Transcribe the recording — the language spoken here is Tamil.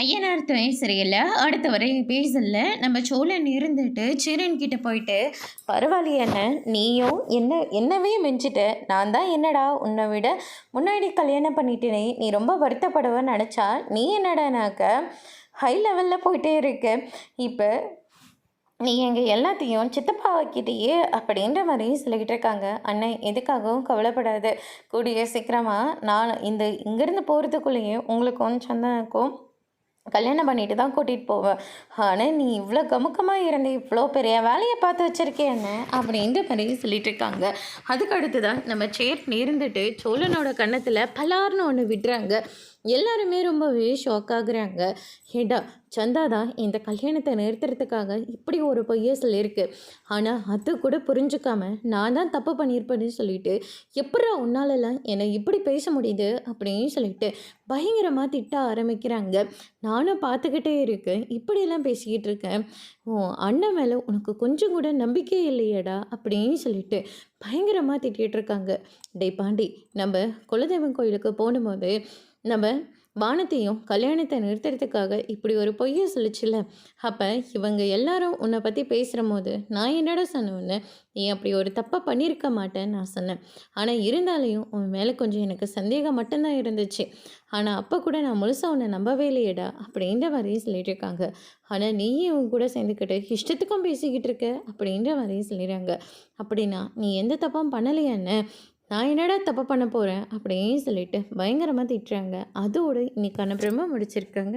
ஐயனார் துணை சரியில்ல. அடுத்த வரை பேசல. நம்ம சோழன் இருந்துட்டு சிரன் கிட்ட போயிட்டு, "பரவாயில்லையே அண்ணன், நீயும் என்னவே மிஞ்சிட்ட. நான் தான் என்னடா உன்னை விட முன்னாடி கல்யாணம் பண்ணிட்டேனே, நீ ரொம்ப வருத்தப்படுவேன்னு நினச்சா, நீ என்னடானாக்க ஹை லெவலில் போயிட்டே இருக்க. இப்போ நீ எங்கள் எல்லாத்தையும் சித்தப்பாக்கிட்டேயே அப்படின்ற மாதிரி சொல்லிக்கிட்டு இருக்காங்க. அண்ணன் எதுக்காகவும் கவலைப்படாது. கூடிய சீக்கிரமாக நான் இங்கேருந்து போகிறதுக்குள்ளேயே உங்களுக்கும் சந்தனுக்கும் கல்யாணம் பண்ணிட்டு தான் கூட்டிகிட்டு போவேன். ஆனால் நீ இவ்வளோ கமுக்கமாக இருந்து இவ்வளோ பெரிய வேலையை பார்த்து வச்சுருக்கேன்னு அப்படின்ற மாதிரி சொல்லிட்டு இருக்காங்க. அதுக்கு அடுத்து தான் நம்ம சேர் இருந்துட்டு சோழனோட கன்னத்தில் பலார்னு ஒன்று விடுறாங்க. எல்லாருமே ரொம்பவே ஷாக் ஆகுறாங்க. ஏண்டா சந்தா தான் இந்த கல்யாணத்தை நிறுத்துறதுக்காக இப்படி ஒரு பொய்யை சொல்லியிருக்கு. ஆனால் அது கூட புரிஞ்சுக்காம நான் தான் தப்பு பண்ணியிருப்பேன்னு சொல்லிட்டு, எப்படா உன்னாலெல்லாம் என்னை இப்படி பேச முடியுது அப்படின்னு சொல்லிட்டு பயங்கரமாக திட்ட ஆரம்பிக்கிறாங்க. நானும் பார்த்துக்கிட்டே இருக்கேன், இப்படியெல்லாம் பேசிக்கிட்டு இருக்கேன். அண்ணன் மேலே உனக்கு கொஞ்சம் கூட நம்பிக்கை இல்லையடா அப்படின்னு சொல்லிட்டு பயங்கரமாக திட்டிகிட்டு இருக்காங்க. டே பாண்டி, நம்ம குலதெய்வம் கோயிலுக்கு போகும்போது நம்ம வானத்தையும் கல்யாணத்தை நிறுத்துறதுக்காக இப்படி ஒரு பொய்யை சொல்லிச்சுல, அப்போ இவங்க எல்லாரும் உன்னை பற்றி பேசுகிற போது நான் என்னடா சொன்னேன்னு, நீ அப்படி ஒரு தப்பாக பண்ணியிருக்க மாட்டேன்னு நான் சொன்னேன். ஆனால் இருந்தாலையும் உன் மேலே கொஞ்சம் எனக்கு சந்தேகம் மட்டும்தான் இருந்துச்சு. ஆனால் அப்போ கூட நான் முழுசாக உன்னை நம்பவே இல்லையடா அப்படின்ற மாதிரியும் சொல்லிட்டு இருக்காங்க. ஆனால் நீயும் உன் கூட சேர்ந்துக்கிட்டு இஷ்டத்துக்கும் பேசிக்கிட்டு இருக்க அப்படின்ற மாதிரியும் சொல்லிடுறாங்க. அப்படின்னா நீ எந்த தப்பும் பண்ணலையான்னு, நான் என்னடா தப்பு பண்ண போகிறேன் அப்படின்னு சொல்லிட்டு பயங்கரமாக திட்டுறாங்க. அதோடு இன்னைக்கான பிரம்ம முடிச்சிருக்காங்க.